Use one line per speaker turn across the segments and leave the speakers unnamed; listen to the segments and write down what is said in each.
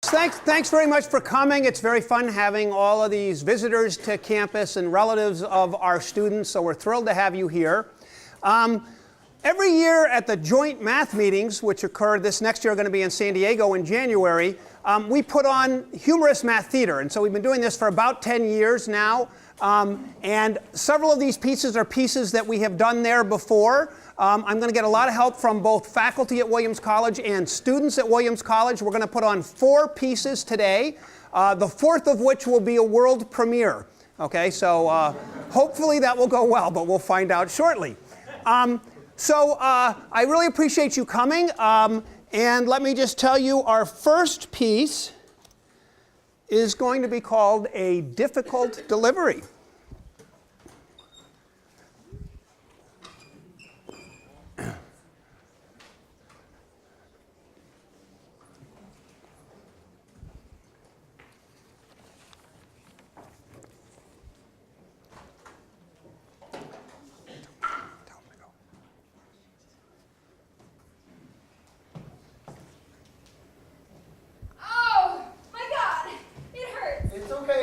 Thanks very much for coming. It's very fun having all of these visitors to campus and relatives of our students, so we're thrilled to have you here. Every year at the joint math meetings, which occur this next year, are going to be in San Diego in January, we put on humorous math theater. And so we've been doing this for about 10 years now. And several of these pieces are pieces that we have done there before. I'm going to get a lot of help from both faculty at Williams College and students at Williams College. We're going to put on 4 pieces today, the 4th of which will be a world premiere. Okay, so hopefully that will go well, but we'll find out shortly. I really appreciate you coming. And let me just tell you, our first piece is going to be called A Difficult Delivery.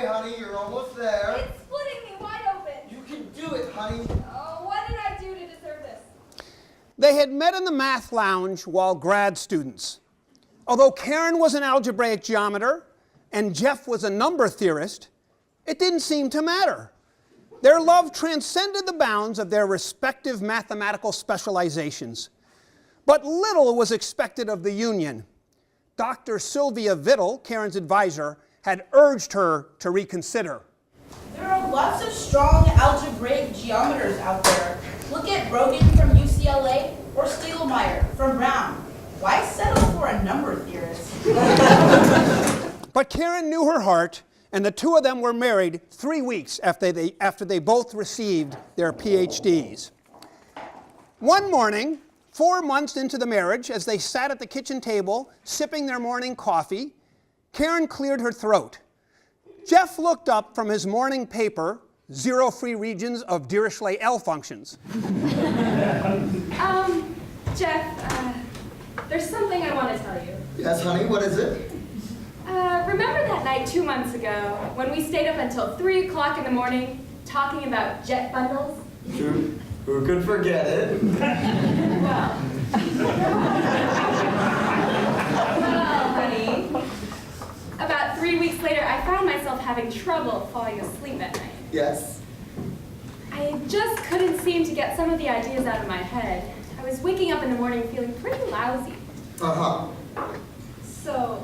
Honey, you're almost there.
It's splitting me wide open.
You can do it, honey.
Oh, what did I do to deserve this?
They had met in the math lounge while grad students. Although Karen was an algebraic geometer and Jeff was a number theorist, it didn't seem to matter. Their love transcended the bounds of their respective mathematical specializations. But little was expected of the union. Dr. Sylvia Vittle, Karen's advisor, had urged her to reconsider.
There are lots of strong algebraic geometers out there. Look at Rogan from UCLA or Steelmeyer from Brown. Why settle for a number theorist?
But Karen knew her heart, and the two of them were married 3 weeks after they both received their PhDs. One morning, 4 months into the marriage, as they sat at the kitchen table sipping their morning coffee, Karen cleared her throat. Jeff looked up from his morning paper, Zero Free Regions of Dirichlet L Functions.
Jeff, there's something I want to tell you.
Yes, honey, what is it?
Remember that night 2 months ago when we stayed up until 3 o'clock in the morning talking about jet bundles?
Who could forget it?
Well, honey. About 3 weeks later, I found myself having trouble falling asleep at night.
Yes.
I just couldn't seem to get some of the ideas out of my head. I was waking up in the morning feeling pretty lousy.
Uh-huh.
So,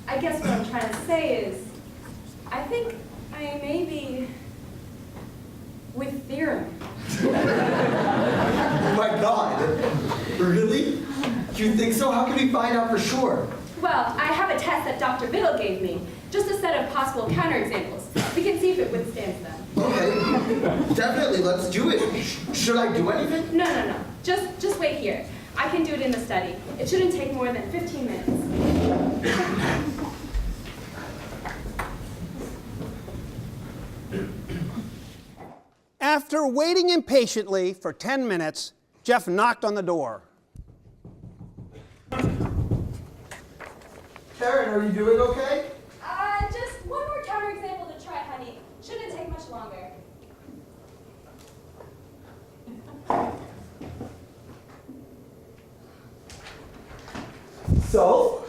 I guess what I'm trying to say is, I think I may be with theorem.
Oh my God. Really? You think so? How can we find out for sure?
Well, I have a test that Dr. Vittle gave me. Just a set of possible counterexamples. We can see if it withstands them.
Okay. Definitely, let's do it. Should I do anything?
No. Just wait here. I can do it in the study. It shouldn't take more than 15 minutes.
After waiting impatiently for 10 minutes, Jeff knocked on the door.
Karen, are you doing okay?
Just one more counterexample to try, honey. Shouldn't take much longer.
So?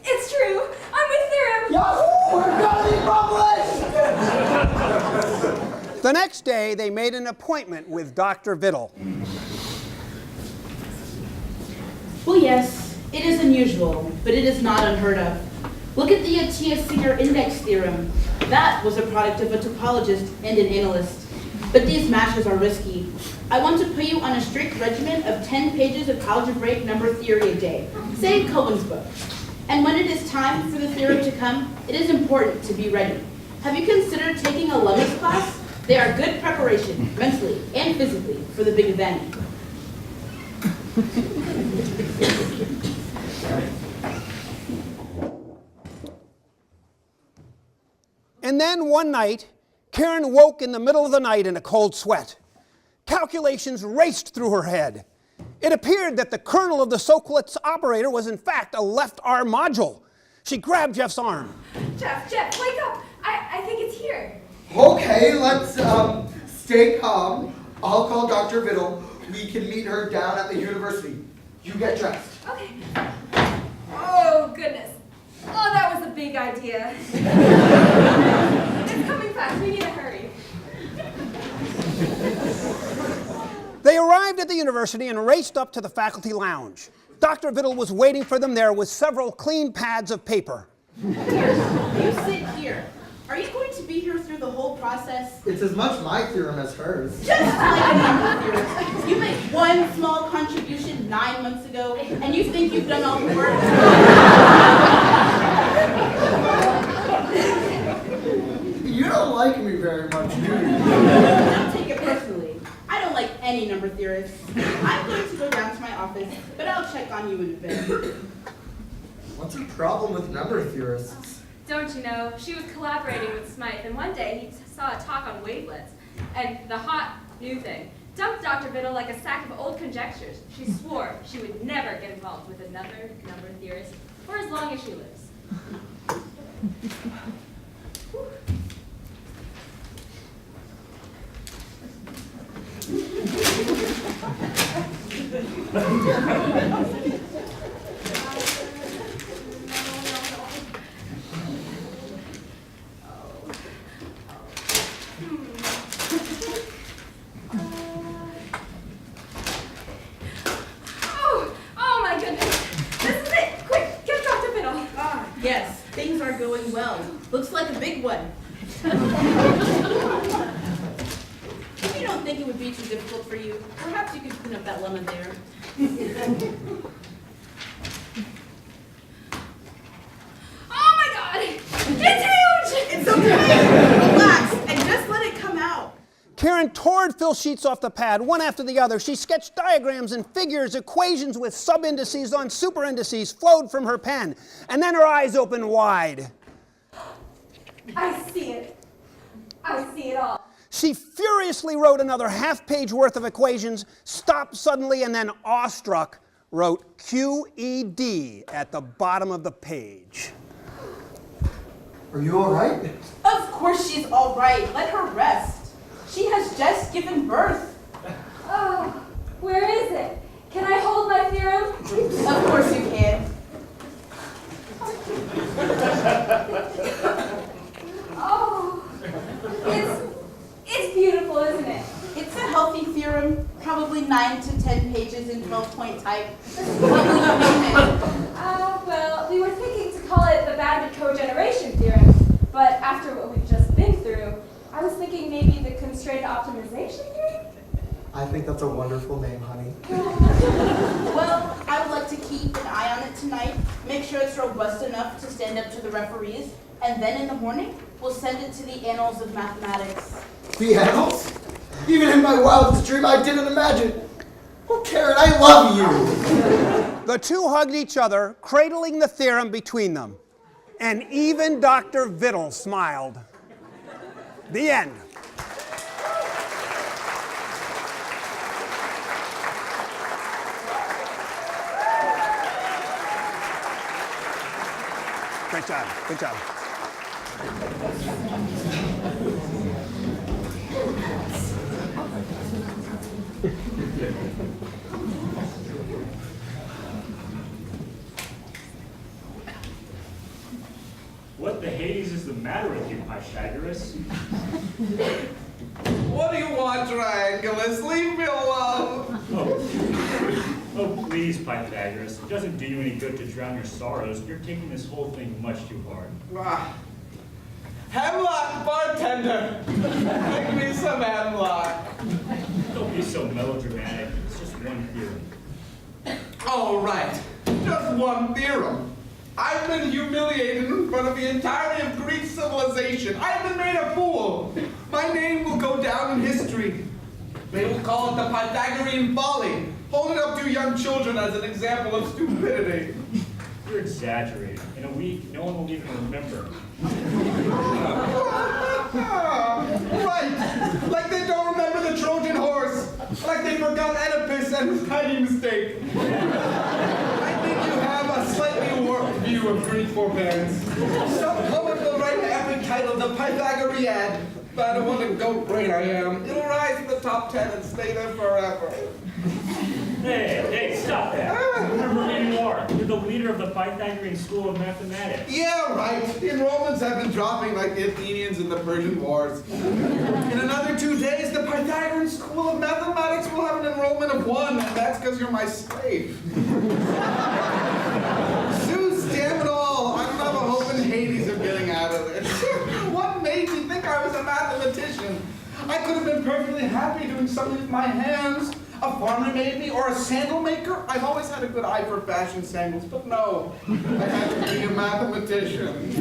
It's true. I'm with theorem.
Yahoo! We're gonna be published!
The next day, they made an appointment with Dr. Vittle.
Well, yes, it is unusual, but it is not unheard of. Look at the Atiyah-Singer index theorem. That was a product of a topologist and an analyst. But these matches are risky. I want to put you on a strict regimen of 10 pages of algebraic number theory a day, say Colin's book. And when it is time for the theorem to come, it is important to be ready. Have you considered taking a Lummis class? They are good preparation, mentally and physically, for the big event.
And then one night, Karen woke in the middle of the night in a cold sweat. Calculations raced through her head. It appeared that the kernel of the Soclitz operator was in fact a left R module. She grabbed Jeff's arm.
Jeff, wake up! I think it's here.
Okay, let's stay calm. I'll call Dr. Biddle. We can meet her down at the university. You get dressed.
Okay. Oh, goodness. Oh, that was a big idea. It's coming fast. We need to hurry.
They arrived at the university and raced up to the faculty lounge. Dr. Biddle was waiting for them there with several clean pads of paper.
You sit here. Are you going to be here through the whole process?
It's as much my theorem as hers.
Just like a number theorist. You make one small contribution 9 months ago, and you think you've done all the work?
You don't like me very much, do you?
Don't take it personally. I don't like any number theorists. I'm going to go down to my office, but I'll check on you in a bit.
What's your problem with number theorists?
Don't you know, she was collaborating with Smythe, and one day he saw a talk on wavelets, and the hot new thing dumped Dr. Biddle like a sack of old conjectures. She swore she would never get involved with another number theorist for as long as she lives. Oh my goodness. This is it. Quick, get Dr. Biddle.
Yes, things are going well. Looks like a big one. If you don't think it would be too difficult for you, perhaps you could clean up that lemon there.
Oh my God. It's huge.
It's okay. Relax and just let it come out.
Karen tore fill sheets off the pad, one after the other. She sketched diagrams and figures, equations with sub-indices on super-indices flowed from her pen. And then her eyes opened wide.
I see it. I see it all.
She furiously wrote another half-page worth of equations, stopped suddenly, and then, awestruck, wrote QED at the bottom of the page.
Are you all right?
Of course she's all right. Let her rest. She has just given birth.
Oh, where is it? Can I hold my theorem?
Of course you can.
Oh, it's beautiful, isn't it?
It's a healthy theorem, probably 9 to 10 pages in 12-point type. What will you name it?
Well, we were thinking to call it the bounded cogeneration theorem, but after what we've just been through, I was thinking maybe the constrained optimization theorem?
I think that's a wonderful name, honey.
Well, I would like to keep an eye on it tonight, make sure it's robust enough to stand up to the referees, and then in the morning, we'll send it to the Annals of Mathematics.
The annals? Even in my wildest dream, I didn't imagine. Oh, Karen, I love you.
The two hugged each other, cradling the theorem between them. And even Dr. Biddle smiled. The end. Great job. Good job.
What the Hades is the matter with you, Pythagoras?
What do you want, Triangulus? Leave me alone.
Oh, please, Pythagoras. It doesn't do you any good to drown your sorrows. You're taking this whole thing much too hard.
Hemlock, bartender. Make me some hemlock.
Don't be so melodramatic. It's just one theorem.
All right, just one theorem. I've been humiliated in front of the entirety of Greek civilization. I've been made a fool. My name will go down in history. They will call it the Pythagorean folly, holding up to young children as an example of stupidity.
You're exaggerating. In a week, no one will even remember.
Right, like they don't remember the Trojan horse, like they forgot Oedipus and his hiding mistake. I think you have a slightly warped view you of Greek forbearance. Some poet will write an epic titled The Pythagoread. But what a goat brain I am. It'll rise to the top 10 and stay there forever.
Hey, stop that. Remember who you are. You're the leader of the Pythagorean school of mathematics.
Yeah, right. The enrollments have been dropping like the Athenians in the Persian Wars. In another 2 days, the Pythagorean school of mathematics will have an enrollment of 1, and that's because you're my slave. Zeus, damn it all. I don't have a hope in Hades of getting out of this. What made you think I was a mathematician? I could have been perfectly happy doing something with my hands. A farmer maybe, or a sandal maker. I've always had a good eye for fashion sandals, but no, I had to be a mathematician.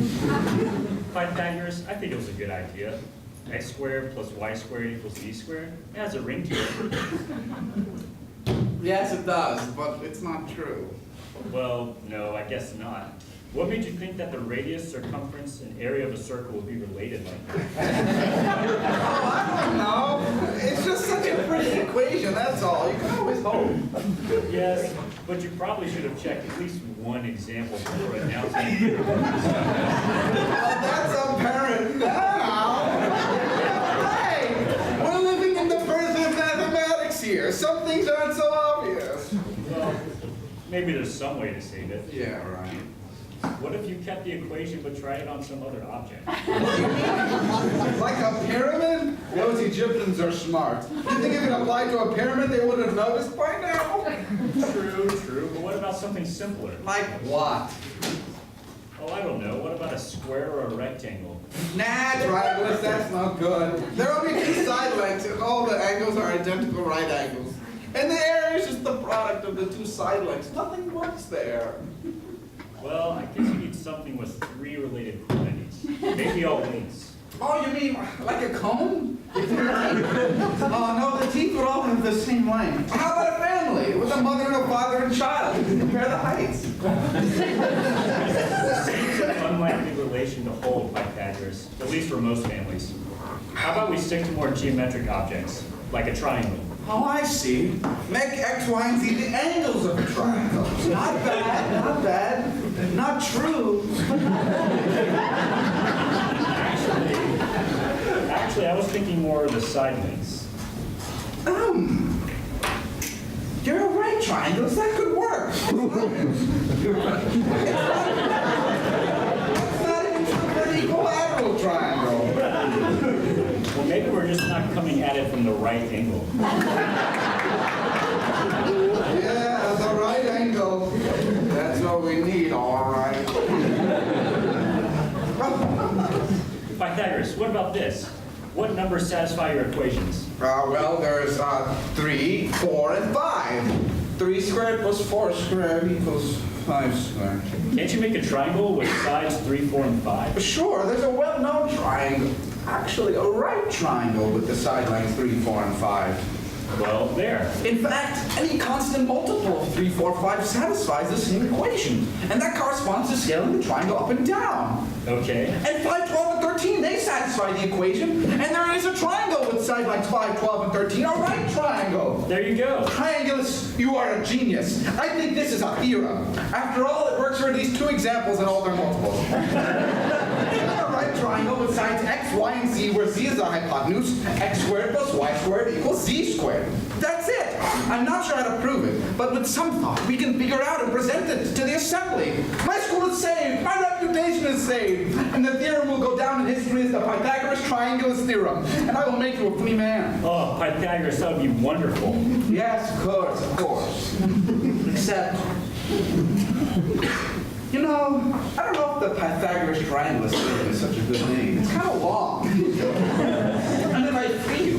Pythagoras, I think it was a good idea. X squared plus y squared equals z squared. It has a ring to it.
Yes, it does, but it's not true.
Well, no, I guess not. What made you think that the radius, circumference, and area of a circle would be related like that?
Oh, I don't know. It's just such a pretty equation, that's all. You can always hope.
Yes, but you probably should have checked at least one example before announcing.
Well, that's apparent now. Hey, we're living in the birth of mathematics here. Some things aren't so obvious.
Well, maybe there's some way to save it.
Yeah, right.
What if you kept the equation but tried it on some other object?
Like a pyramid? Those Egyptians are smart. You think if it applied to a pyramid, they would have noticed by now?
True, but what about something simpler?
Like what?
Oh, I don't know. What about a square or a rectangle?
Nah, triangles, that's not good. There are only 2 side lengths, and all the angles are identical right angles. And the area is just the product of the 2 side lengths. Nothing works there.
Well, I guess you need something with 3 related quantities. Maybe all weights.
Oh, you mean like a cone? Oh, no, the teeth would all have the same length. How about a family with a mother and a father and child? You can compare the heights.
It's an unlikely relation to hold, Pythagoras, at least for most families. How about we stick to more geometric objects, like a triangle?
Oh, I see. Make X, Y, and Z the angles of a triangle. Not bad, not bad. Not true.
Actually, I was thinking more of the side lengths.
You're a right triangle, so that could work. It's not even true for an equilateral triangle.
Well, maybe we're just not coming at it from the right angle.
Yeah, the right angle. That's what we need, all right.
Pythagoras, what about this? What numbers satisfy your equations?
Well, there's 3, 4, and 5. 3 squared plus 4 squared equals 5 squared.
Can't you make a triangle with sides 3, 4, and 5?
Sure, there's a well-known triangle. Actually, a right triangle with the side lengths 3, 4, and 5.
Well, there.
In fact, any constant multiple of 3, 4, 5 satisfies the same equation. And that corresponds to scaling the triangle up and down.
Okay.
And 5, 12, and 13, they satisfy the equation. And there is a triangle with side lengths 5, 12, and 13, a right triangle.
There you go.
Triangulus, you are a genius. I think this is a theorem. After all, it works for at least 2 examples and all their multiples. A right triangle with sides x, y, and z, where z is the hypotenuse, x squared plus y squared equals z squared. That's it. I'm not sure how to prove it, but with some thought, we can figure out and present it to the assembly. My school is saved. My reputation is saved. And the theorem will go down in history as the Pythagoras triangulus theorem. And I will make you a free man.
Oh, Pythagoras, that would be wonderful.
Yes, of course, of course. Except, you know, I don't know if the Pythagoras triangulus theorem is such a good name. It's kind of long. And if I free you,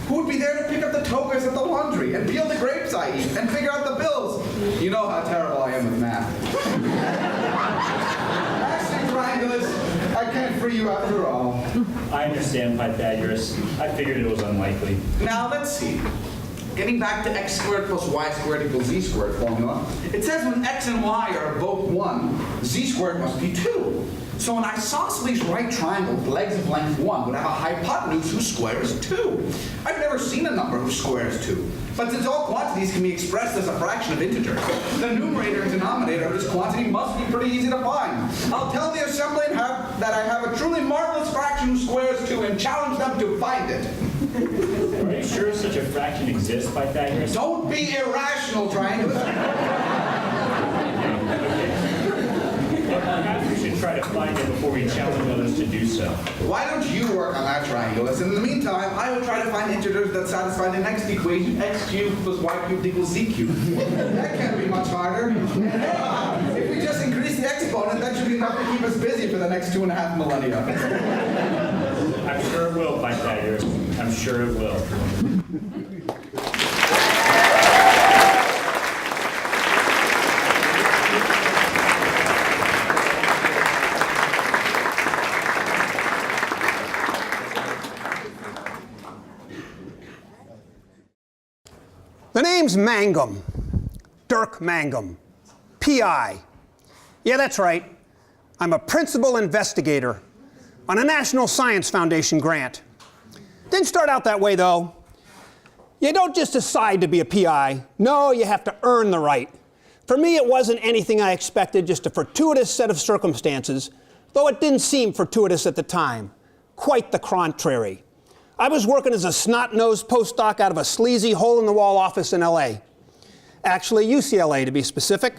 who would be there to pick up the togas at the laundry and peel the grapes I eat and figure out the bills? You know how terrible I am with math. Actually, triangulus, I can't free you after all.
I understand, Pythagoras. I figured it was unlikely.
Now, let's see. Getting back to x squared plus y squared equals z squared formula, it says when x and y are both 1, Z² must be 2. So an isosceles right triangle with legs of length 1 would have a hypotenuse whose square is 2. I've never seen a number whose square is 2. But since all quantities can be expressed as a fraction of integers, the numerator and denominator of this quantity must be pretty easy to find. I'll tell the assembly that I have a truly marvelous fraction whose square is 2 and challenge them to find it.
Are you sure such a fraction exists, Pythagoras?
Don't be irrational, Triangulus.
Perhaps we should try to find it before we challenge others to do so.
Why don't you work on that, Triangulus? In the meantime, I will try to find integers that satisfy the next equation, x cubed plus y cubed equals z cubed. That can't be much harder. If we just increase the exponent, that should be enough to keep us busy for the next 2.5 millennia.
I'm sure it will, Pythagoras. I'm sure it will.
The name's Mangum, Dirk Mangum, PI. Yeah, that's right. I'm a principal investigator on a National Science Foundation grant. Didn't start out that way, though. You don't just decide to be a PI. No, you have to earn the right. For me, it wasn't anything I expected, just a fortuitous set of circumstances, though it didn't seem fortuitous at the time. Quite the contrary. I was working as a snot-nosed postdoc out of a sleazy hole-in-the-wall office in LA. Actually, UCLA to be specific.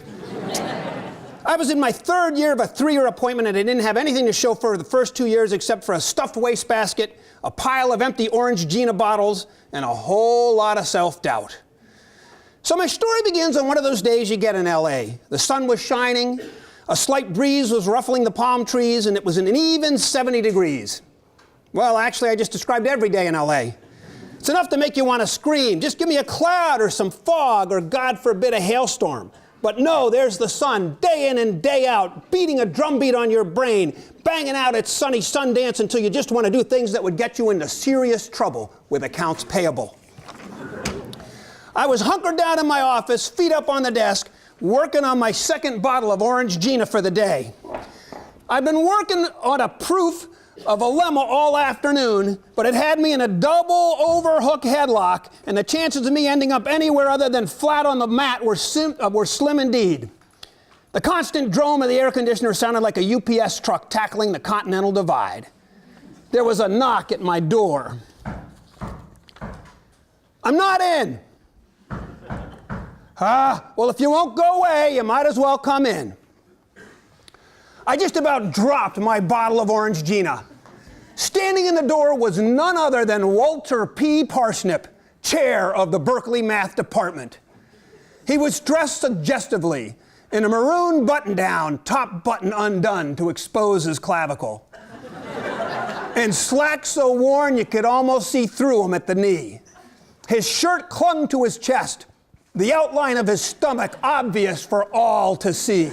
I was in my 3rd year of a 3-year appointment and I didn't have anything to show for the first 2 years except for a stuffed wastebasket, a pile of empty orange Gina bottles, and a whole lot of self-doubt. So my story begins on one of those days you get in LA. The sun was shining, a slight breeze was ruffling the palm trees, and it was an even 70 degrees. Well, actually, I just described every day in LA. It's enough to make you want to scream. Just give me a cloud or some fog or, God forbid, a hailstorm. But no, there's the sun, day in and day out, beating a drumbeat on your brain, banging out its sunny Sundance until you just want to do things that would get you into serious trouble with accounts payable. I was hunkered down in my office, feet up on the desk, working on my 2nd bottle of Orange Gina for the day. I've been working on a proof of a lemma all afternoon, but it had me in a double overhook headlock, and the chances of me ending up anywhere other than flat on the mat were slim indeed. The constant drone of the air conditioner sounded like a UPS truck tackling the Continental Divide. There was a knock at my door. I'm not in. Well, if you won't go away, you might as well come in. I just about dropped my bottle of Orange Gina. Standing in the door was none other than Walter P. Parsnip, chair of the Berkeley Math Department. He was dressed suggestively in a maroon button-down, top button undone to expose his clavicle, and slacks so worn you could almost see through him at the knee. His shirt clung to his chest, the outline of his stomach obvious for all to see.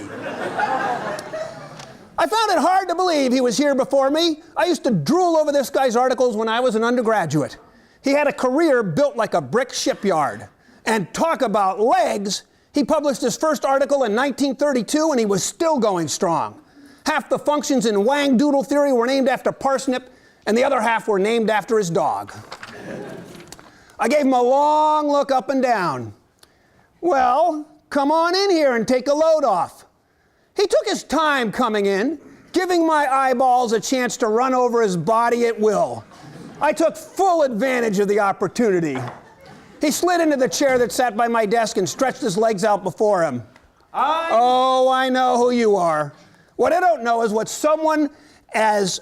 I found it hard to believe he was here before me. I used to drool over this guy's articles when I was an undergraduate. He had a career built like a brick shipyard. And talk about legs, he published his first article in 1932 and he was still going strong. Half the functions in Wang Doodle theory were named after Parsnip, and the other half were named after his dog. I gave him a long look up and down. Well, come on in here and take a load off. He took his time coming in, giving my eyeballs a chance to run over his body at will. I took full advantage of the opportunity. He slid into the chair that sat by my desk and stretched his legs out before him. Oh, I know who you are. What I don't know is what someone as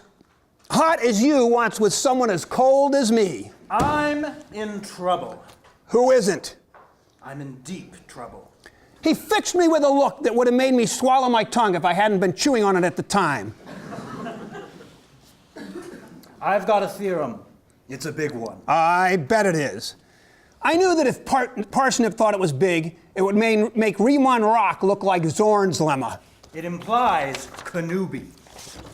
hot as you wants with someone as cold as me.
I'm in trouble.
Who isn't?
I'm in deep trouble.
He fixed me with a look that would have made me swallow my tongue if I hadn't been chewing on it at the time.
I've got a theorem. It's a big one.
I bet it is. I knew that if Parsnip thought it was big, it would make Riemann Rock look like Zorn's lemma.
It implies Canubi.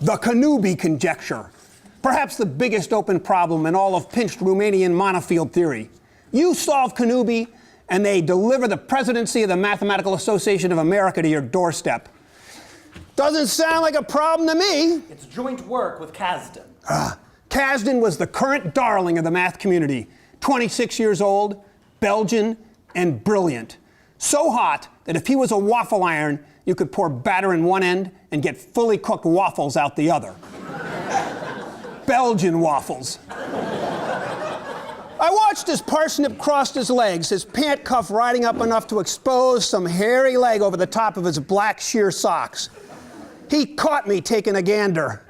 The Canubi conjecture. Perhaps the biggest open problem in all of pinched Riemannian monofield theory. You solve Canubi, and they deliver the presidency of the Mathematical Association of America to your doorstep. Doesn't sound like a problem to me.
It's joint work with Kasdan.
Kasdan was the current darling of the math community. 26 years old, Belgian, and brilliant. So hot that if he was a waffle iron, you could pour batter in one end and get fully cooked waffles out the other. Belgian waffles. I watched as Parsnip crossed his legs, his pant cuff riding up enough to expose some hairy leg over the top of his black sheer socks. He caught me taking a gander.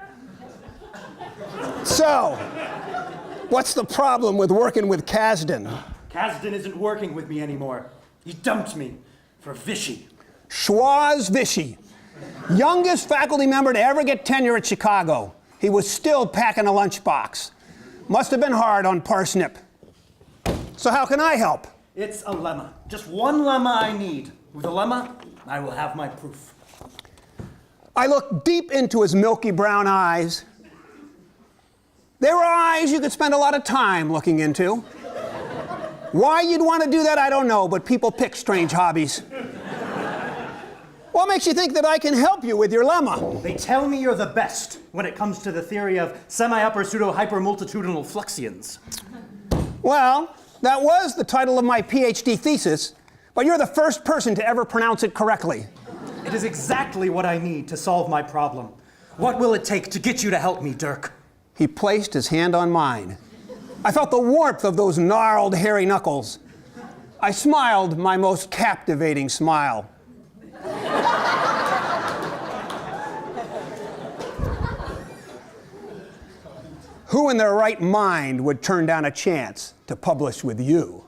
So, what's the problem with working with Kasdan?
Kasdan isn't working with me anymore. He dumped me for Vichy.
Schwaz Vichy, youngest faculty member to ever get tenure at Chicago. He was still packing a lunchbox. Must have been hard on Parsnip. So how can I help?
It's a lemma. Just one lemma I need. With a lemma, I will have my proof.
I looked deep into his milky brown eyes. They were eyes you could spend a lot of time looking into. Why you'd want to do that, I don't know, but people pick strange hobbies. What makes you think that I can help you with your lemma?
They tell me you're the best when it comes to the theory of semi-upper pseudo-hypermultitudinal fluxions.
Well, that was the title of my PhD thesis, but you're the first person to ever pronounce it correctly.
It is exactly what I need to solve my problem. What will it take to get you to help me, Dirk?
He placed his hand on mine. I felt the warmth of those gnarled, hairy knuckles. I smiled my most captivating smile. Who in their right mind would turn down a chance to publish with you?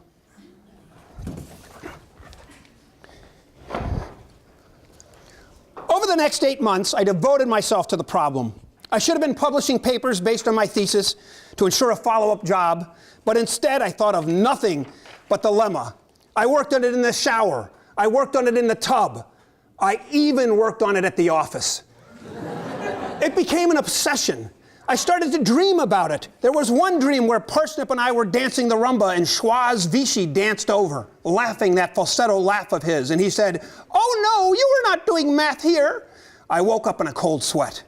Over the next 8 months, I devoted myself to the problem. I should have been publishing papers based on my thesis to ensure a follow-up job, but instead I thought of nothing but the lemma. I worked on it in the shower. I worked on it in the tub. I even worked on it at the office. It became an obsession. I started to dream about it. There was one dream where Parsnip and I were dancing the rumba and Schwaz Vichy danced over, laughing that falsetto laugh of his, and he said, "Oh no, you were not doing math here." I woke up in a cold sweat.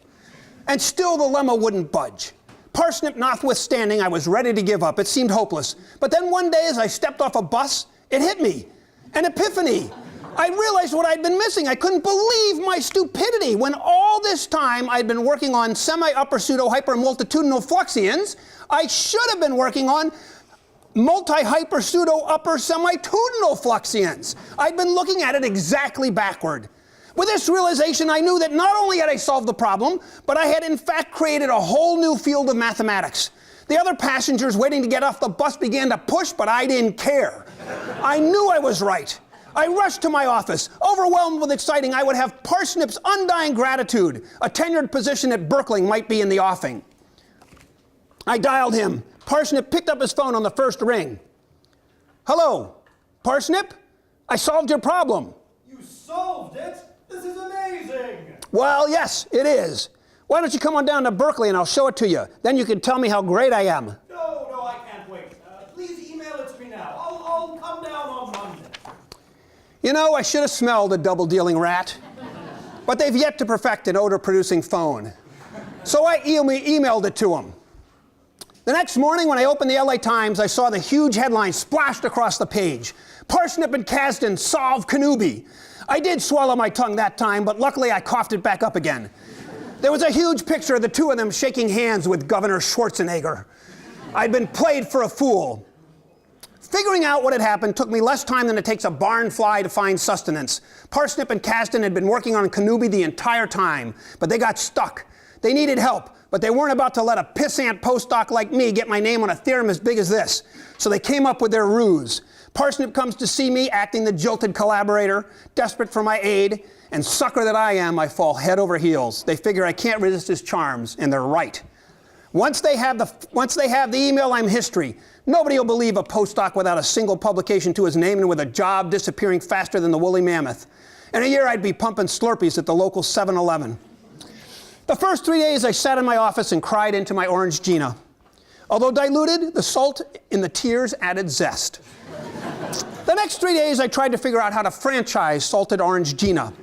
And still the lemma wouldn't budge. Parsnip notwithstanding, I was ready to give up. It seemed hopeless. But then one day as I stepped off a bus, it hit me. An epiphany. I realized what I'd been missing. I couldn't believe my stupidity. When all this time I'd been working on semi-upper pseudo-hypermultitudinal fluxions, I should have been working on multi-hyper pseudo-upper semitudinal fluxions. I'd been looking at it exactly backward. With this realization, I knew that not only had I solved the problem, but I had in fact created a whole new field of mathematics. The other passengers waiting to get off the bus began to push, but I didn't care. I knew I was right. I rushed to my office. Overwhelmed with exciting, I would have Parsnip's undying gratitude. A tenured position at Berkeley might be in the offing. I dialed him. Parsnip picked up his phone on the first ring. "Hello, Parsnip? I solved your problem."
You solved it? This is amazing!
"Well, yes, it is. Why don't you come on down to Berkeley and I'll show it to you. Then you can tell me how great I am."
No, I can't wait. Please email it to me now. I'll come down on Monday.
You know, I should have smelled a double-dealing rat. But they've yet to perfect an odor-producing phone. So I emailed it to him. The next morning when I opened the LA Times, I saw the huge headline splashed across the page. "Parsnip and Kasdan solve Kanubi." I did swallow my tongue that time, but luckily I coughed it back up again. There was a huge picture of the two of them shaking hands with Governor Schwarzenegger. I'd been played for a fool. Figuring out what had happened took me less time than it takes a barn fly to find sustenance. Parsnip and Kasdan had been working on Kanubi the entire time, but they got stuck. They needed help, but they weren't about to let a pissant postdoc like me get my name on a theorem as big as this. So they came up with their ruse. Parsnip comes to see me, acting the jilted collaborator, desperate for my aid, and sucker that I am, I fall head over heels. They figure I can't resist his charms, and they're right. Once they have the email, I'm history. Nobody will believe a postdoc without a single publication to his name and with a job disappearing faster than the woolly mammoth. In a year, I'd be pumping Slurpees at the local 7-Eleven. The first 3 days, I sat in my office and cried into my orange Gina. Although diluted, the salt in the tears added zest. The next 3 days, I tried to figure out how to franchise Salted Orange Gina.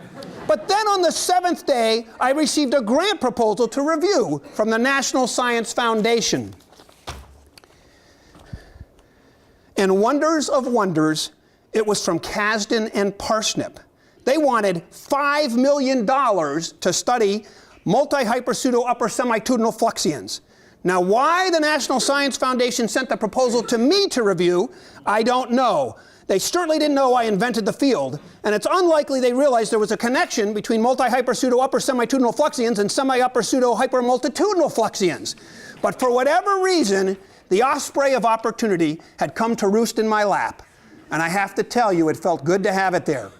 But then on the 7th day, I received a grant proposal to review from the National Science Foundation. And wonders of wonders, it was from Kasdan and Parsnip. They wanted $5 million to study multi-hyper-pseudo-upper semitudinal fluxions. Now, why the National Science Foundation sent the proposal to me to review, I don't know. They certainly didn't know I invented the field, and it's unlikely they realized there was a connection between multi-hyper-pseudo-upper semitudinal fluxions and semi-upper-pseudo-hypermultitudinal fluxions. But for whatever reason, the osprey of opportunity had come to roost in my lap, and I have to tell you, it felt good to have it there.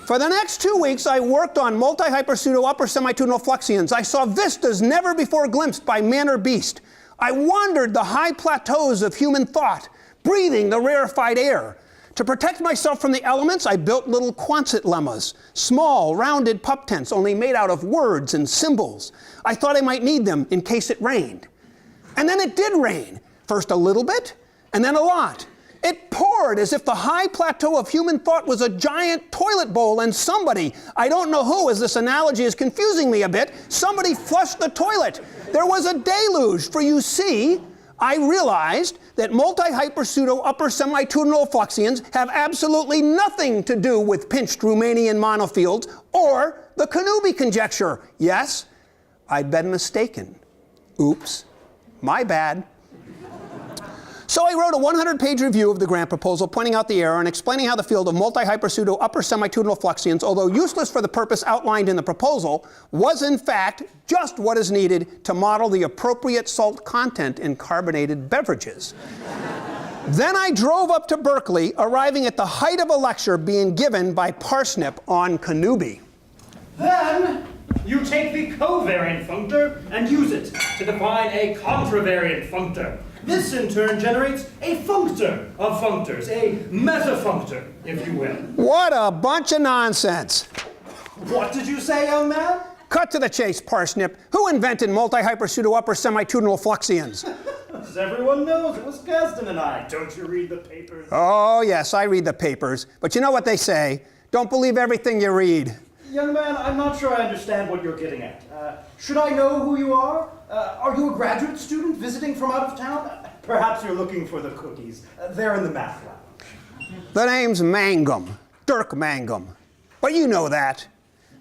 For the next 2 weeks, I worked on multi-hyper-pseudo-upper semitudinal fluxions. I saw vistas never before glimpsed by man or beast. I wandered the high plateaus of human thought, breathing the rarefied air. To protect myself from the elements, I built little Quonset lemmas, small, rounded pup tents, only made out of words and symbols. I thought I might need them in case it rained. And then it did rain. First a little bit, and then a lot. It poured as if the high plateau of human thought was a giant toilet bowl, and somebody, I don't know who, as this analogy is confusing me a bit, somebody flushed the toilet. There was a deluge, for you see, I realized that multi-hyper-pseudo-upper semitudinal fluxions have absolutely nothing to do with pinched Riemannian monofields or the Kanubi conjecture. Yes, I'd been mistaken. Oops, my bad. So I wrote a 100-page review of the grant proposal, pointing out the error and explaining how the field of multi-hyper-pseudo-upper semitudinal fluxions, although useless for the purpose outlined in the proposal, was in fact just what is needed to model the appropriate salt content in carbonated beverages. Then I drove up to Berkeley, arriving at the height of a lecture being given by Parsnip on Kanubi.
Then you take the covariant functor and use it to define a contravariant functor. This in turn generates a functor of functors, a metafunctor, if you will.
What a bunch of nonsense.
What did you say, young man?
Cut to the chase, Parsnip. Who invented multi-hyper-pseudo-upper semitudinal fluxions?
As everyone knows, it was Kasdan and I. Don't you read the papers?
Oh, yes, I read the papers. But you know what they say? Don't believe everything you read.
Young man, I'm not sure I understand what you're getting at. Should I know who you are? Are you a graduate student visiting from out of town? Perhaps you're looking for the cookies. They're in the math lounge.
The name's Mangum, Dirk Mangum. But you know that.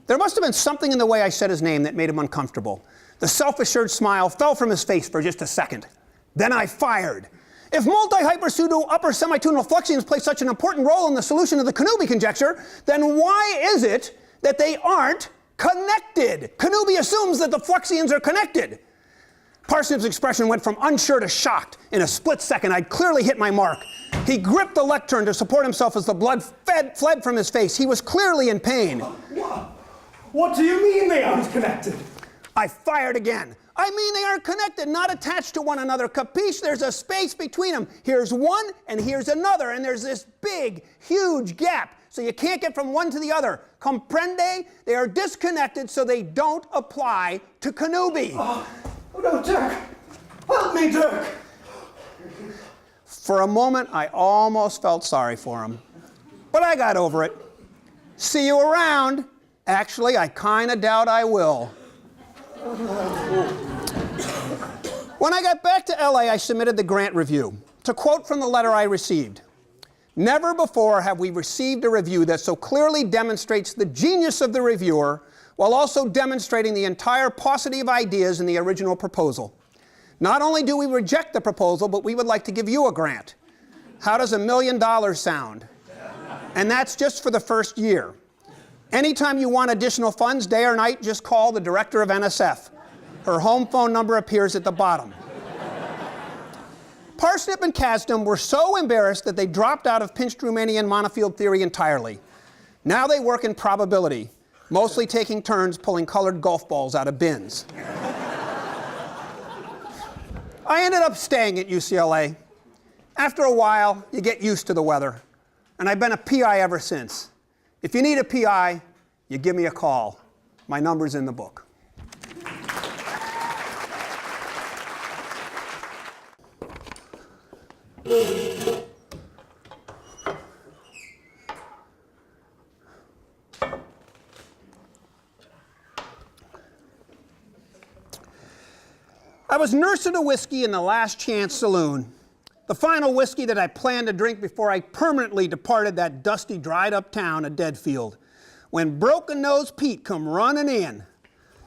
There must have been something in the way I said his name that made him uncomfortable. The self-assured smile fell from his face for just a second. Then I fired. If multi-hyper-pseudo-upper semitudinal fluxions play such an important role in the solution of the Kanubi conjecture, then why is it that they aren't connected? Kanubi assumes that the fluxions are connected. Parsnip's expression went from unsure to shocked. In a split second, I'd clearly hit my mark. He gripped the lectern to support himself as the blood fled from his face. He was clearly in pain.
What do you mean they aren't connected?
I fired again. I mean they aren't connected, not attached to one another. Capiche? There's a space between them. Here's one, and here's another, and there's this big, huge gap. So you can't get from one to the other. Comprende? They are disconnected, so they don't apply to Kanubi.
Oh no, Dirk! Help me, Dirk!
For a moment, I almost felt sorry for him. But I got over it. See you around. Actually, I kind of doubt I will. When I got back to LA, I submitted the grant review. To quote from the letter I received, "Never before have we received a review that so clearly demonstrates the genius of the reviewer while also demonstrating the entire paucity of ideas in the original proposal. Not only do we reject the proposal, but we would like to give you a grant. How does $1 million sound? And that's just for the first year. Anytime you want additional funds, day or night, just call the director of NSF. Her home phone number appears at the bottom." Parsnip and Kasdan were so embarrassed that they dropped out of pinched Riemannian monofield theory entirely. Now they work in probability, mostly taking turns pulling colored golf balls out of bins. I ended up staying at UCLA. After a while, you get used to the weather, and I've been a PI ever since. If you need a PI, you give me a call. My number's in the book. I was nursing a whiskey in the Last Chance Saloon, the final whiskey that I planned to drink before I permanently departed that dusty, dried-up town of Deadfield, when Broken-Nosed Pete come running in.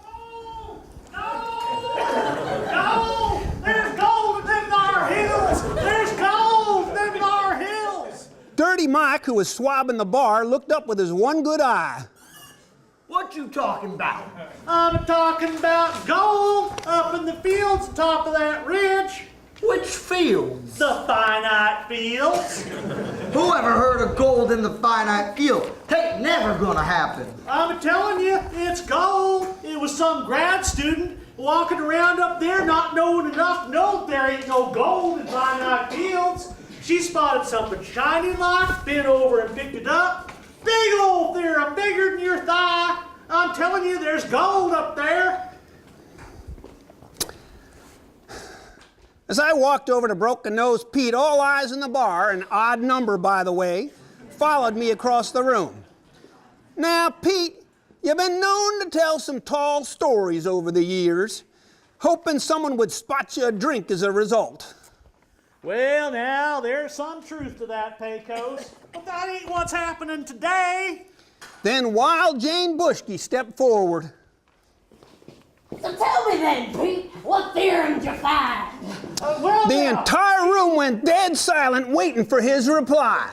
Gold! There's gold in our hills! There's gold in our hills!
Dirty Mike, who was swabbing the bar, looked up with his one good eye.
What you talking about?
I'm talking about gold up in the fields atop of that ridge.
Which fields?
The finite fields.
Who ever heard of gold in the finite field? Tain't never gonna happen.
I'm telling you, it's gold. It was some grad student walking around up there not knowing enough to know there ain't no gold in finite fields. She spotted something shiny like, bent over and picked it up. Big old theorem, bigger than your thigh. I'm telling you, there's gold up there.
As I walked over to Broken-Nosed Pete, all eyes in the bar, an odd number by the way, followed me across the room. Now, Pete, you've been known to tell some tall stories over the years, hoping someone would spot you a drink as a result.
Well, now, there's some truth to that, Pecos, but that ain't what's happening today.
Then Wild Jane Bushke stepped forward.
So tell me then, Pete, what theorem did you find?
The entire room went dead silent, waiting for his reply.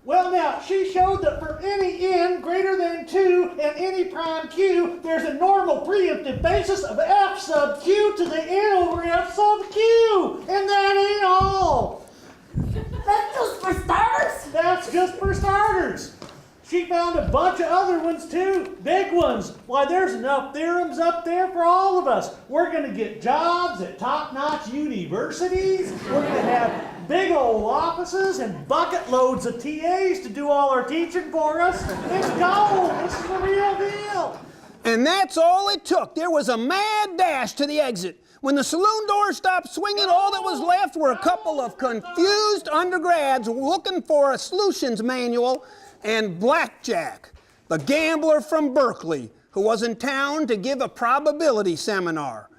Well, now, she showed that for any n greater than 2 and any prime q, there's a normal preemptive basis of f sub q to the n over f sub q. And that ain't all.
That's just for starters?
That's just for starters. She found a bunch of other ones too, big ones. Why, there's enough theorems up there for all of us. We're going to get jobs at top-notch universities. We're going to have big old offices and bucket loads of TAs to do all our teaching for us. It's gold. This is the real deal.
And that's all it took. There was a mad dash to the exit. When the saloon doors stopped swinging, all that was left were a couple of confused undergrads looking for a solutions manual and Blackjack, the gambler from Berkeley, who was in town to give a probability seminar.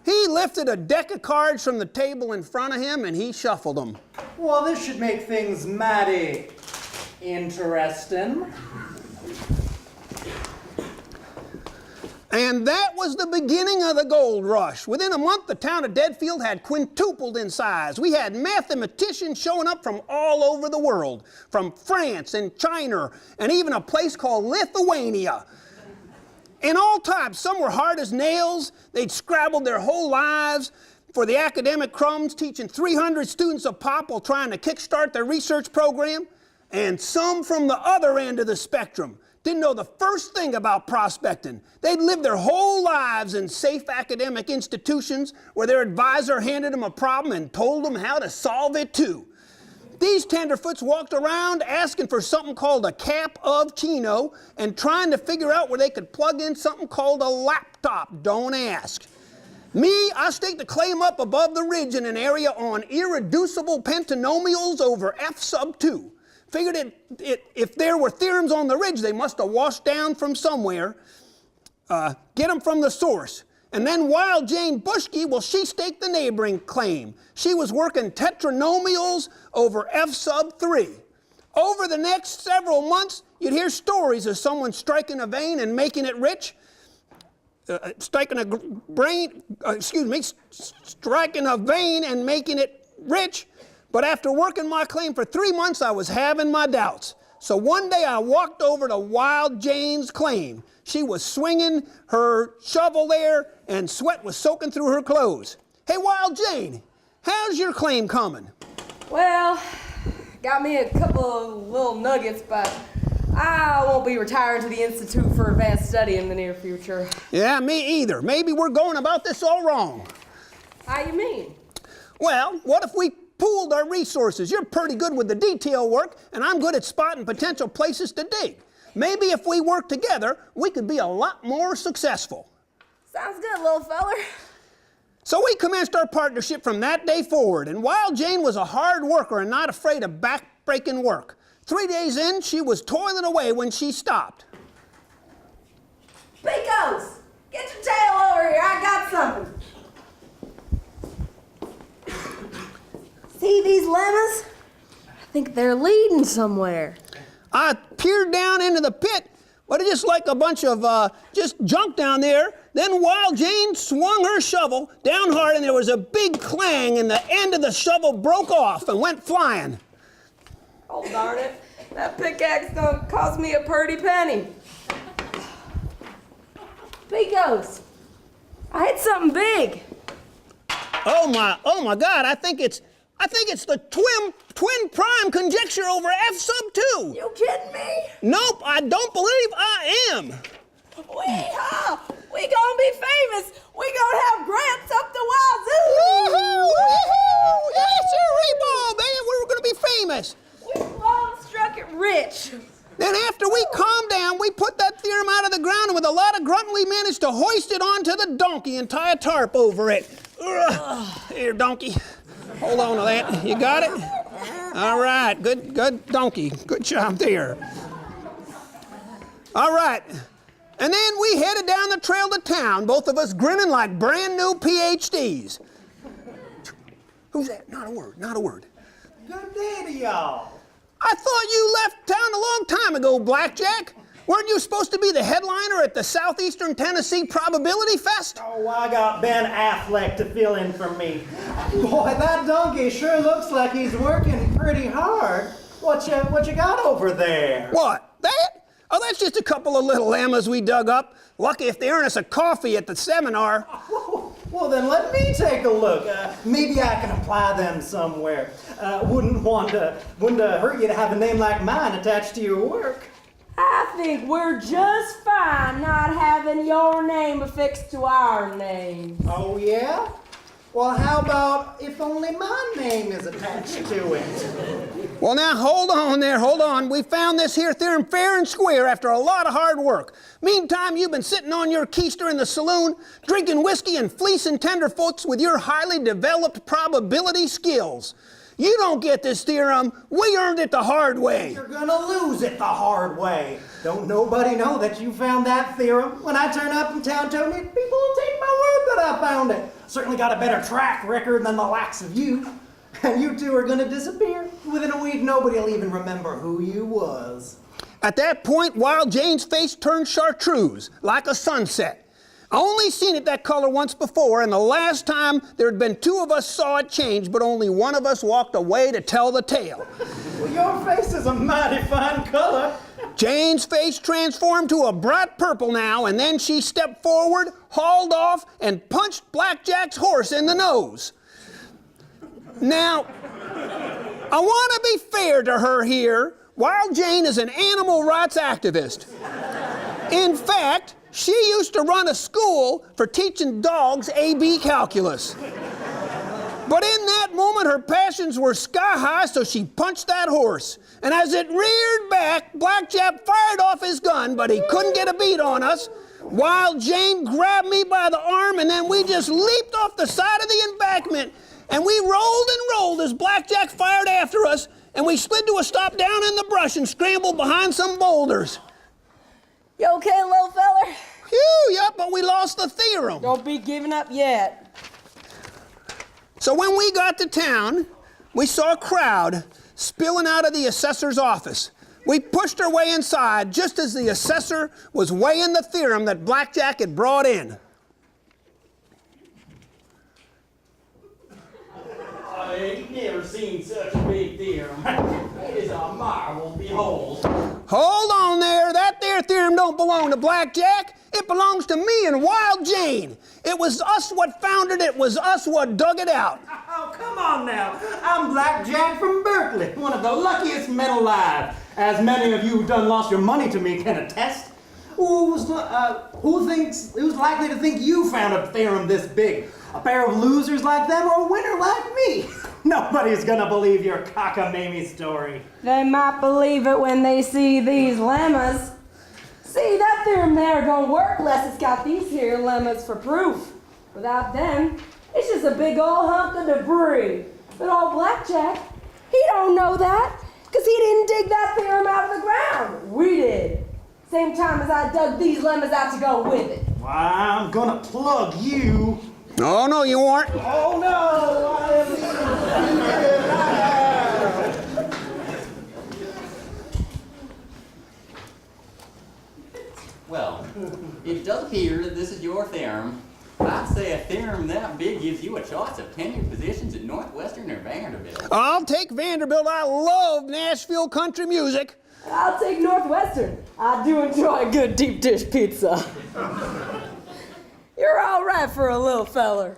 He lifted a deck of cards from the table in front of him and he shuffled them.
Well, this should make things mighty interesting.
And that was the beginning of the gold rush. Within a month, the town of Deadfield had quintupled in size. We had mathematicians showing up from all over the world, from France and China, and even a place called Lithuania. In all types, some were hard as nails. They'd scrabbled their whole lives for the academic crumbs, teaching 300 students a pop while trying to kickstart their research program. And some from the other end of the spectrum didn't know the first thing about prospecting. They'd lived their whole lives in safe academic institutions where their advisor handed them a problem and told them how to solve it too. These tenderfoots walked around asking for something called a cap of chino and trying to figure out where they could plug in something called a laptop. Don't ask. Me, I staked a claim up above the ridge in an area on irreducible pentanomials over f sub 2. Figured if there were theorems on the ridge, they must have washed down from somewhere. Get them from the source. And then Wild Jane Bushke, well, she staked the neighboring claim. She was working tetranomials over f sub 3. Over the next several months, you'd hear stories of someone striking a vein and making it rich. Striking a vein and making it rich. But after working my claim for 3 months, I was having my doubts. So one day I walked over to Wild Jane's claim. She was swinging her shovel there, and sweat was soaking through her clothes. Hey, Wild Jane, how's your claim coming?
Well, got me a couple of little nuggets, but I won't be retiring to the Institute for Advanced Study in the near future.
Yeah, me either. Maybe we're going about this all wrong.
How you mean?
Well, what if we pooled our resources? You're pretty good with the detail work, and I'm good at spotting potential places to dig. Maybe if we work together, we could be a lot more successful.
Sounds good, little feller.
So we commenced our partnership from that day forward, and Wild Jane was a hard worker and not afraid of back-breaking work. 3 days in, she was toiling away when she stopped.
Pecos, get your tail over here. I got something. lemons? I think they're leading somewhere.
I peered down into the pit, but it's just like a bunch of just junk down there. Then Wild Jane swung her shovel down hard, and there was a big clang, and the end of the shovel broke off and went flying.
Oh, darn it. That pickaxe done cost me a pretty penny. Picos, I hit something big.
Oh my God, I think it's the twin prime conjecture over F sub 2.
You kidding me?
Nope, I don't believe I am.
Wee-haw! We gonna be famous. We gonna have grants up the wazoo.
Woohoo! Woohoo! Yes, sir, ball, man. We're gonna be famous.
We long struck it rich.
Then after we calmed down, we put that theorem out of the ground, and with a lot of grunting, we managed to hoist it onto the donkey and tie a tarp over it. Here, donkey. Hold on to that. You got it? All right. Good donkey. Good job there. All right. And then we headed down the trail to town, both of us grinning like brand new PhDs. Who's that? Not a word. Not a word.
Good day to y'all.
I thought you left town a long time ago, Blackjack. Weren't you supposed to be the headliner at the Southeastern Tennessee Probability Fest?
Oh, I got Ben Affleck to fill in for me. Boy, that donkey sure looks like he's working pretty hard. What you got over there?
What? That? Oh, that's just a couple of little llamas we dug up. Lucky if they earn us a coffee at the seminar.
Well, then let me take a look. Maybe I can apply them somewhere. Wouldn't hurt you to have a name like mine attached to your work.
I think we're just fine not having your name affixed to our name.
Oh, yeah? Well, how about if only my name is attached to it?
Well, now, hold on there, hold on. We found this here theorem fair and square after a lot of hard work. Meantime, you've been sitting on your keister in the saloon, drinking whiskey and fleecing tenderfoots with your highly developed probability skills. You don't get this theorem. We earned it the hard way.
You're gonna lose it the hard way. Don't nobody know that you found that theorem. When I turn up in town, Tony, people will take my word that I found it. Certainly got a better track record than the likes of you. And you two are gonna disappear. Within a week, nobody will even remember who you was.
At that point, Wild Jane's face turned chartreuse, like a sunset. I only seen it that color once before, and the last time there had been two of us saw it change, but only one of us walked away to tell the tale.
Well, your face is a mighty fine color.
Jane's face transformed to a bright purple now, and then she stepped forward, hauled off, and punched Blackjack's horse in the nose. Now, I want to be fair to her here. Wild Jane is an animal rights activist. In fact, she used to run a school for teaching dogs AB calculus. But in that moment, her passions were sky high, so she punched that horse. And as it reared back, Blackjack fired off his gun, but he couldn't get a beat on us. Wild Jane grabbed me by the arm, and then we just leaped off the side of the embankment. And we rolled and rolled as Blackjack fired after us, and we slid to a stop down in the brush and scrambled behind some boulders.
You okay, little feller?
Phew, yep, but we lost the theorem.
Don't be giving up yet.
So when we got to town, we saw a crowd spilling out of the assessor's office. We pushed our way inside just as the assessor was weighing the theorem that Blackjack had brought in.
I ain't never seen such a big theorem. It is a marvel, behold.
Hold on there, that there theorem don't belong to Blackjack. It belongs to me and Wild Jane. It was us what found it. It was us what dug it out.
Oh, come on now. I'm Blackjack from Berkeley, one of the luckiest men alive, as many of you who done lost your money to me can attest. Who's likely to think you found a theorem this big? A pair of losers like them or a winner like me? Nobody's gonna believe your cockamamie story.
They might believe it when they see these lemmas. See, that theorem there don't work unless it's got these here lemmas for proof. Without them, it's just a big old hunk of debris. But old Blackjack, he don't know that, because he didn't dig that theorem out of the ground. We did. Same time as I dug these lemons out to go with it.
Well, I'm gonna plug you.
Oh, no, you aren't.
Oh, no.
It does appear that this is your theorem. I'd say a theorem that big gives you a choice of tenured positions at Northwestern or Vanderbilt.
I'll take Vanderbilt. I love Nashville country music.
I'll take Northwestern. I do enjoy a good deep dish pizza. You're all right for a little feller.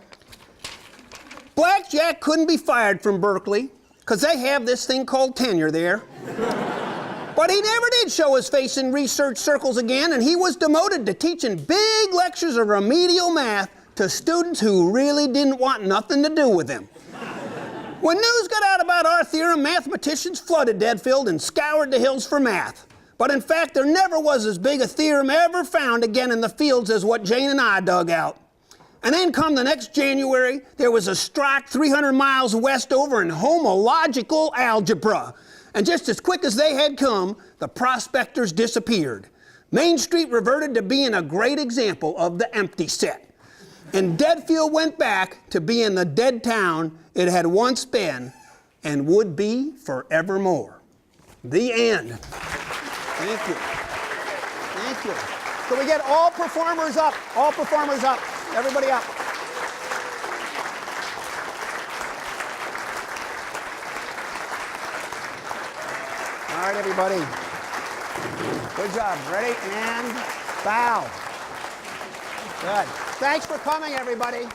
Blackjack couldn't be fired from Berkeley because they have this thing called tenure there. But he never did show his face in research circles again, and he was demoted to teaching big lectures of remedial math to students who really didn't want nothing to do with him. When news got out about our theorem, mathematicians flooded Deadfield and scoured the hills for math. But in fact, there never was as big a theorem ever found again in the fields as what Jane and I dug out. And then come the next January, there was a strike 300 miles west over in homological algebra. And just as quick as they had come, the prospectors disappeared. Main Street reverted to being a great example of the empty set. And Deadfield went back to being the dead town it had once been and would be forevermore. The end. Thank you. Thank you. Can we get all performers up? All performers up. Everybody up. All right, everybody. Good job. Ready? And bow. Good. Thanks for coming, everybody.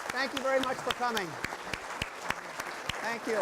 Thank you very much for coming. Thank you.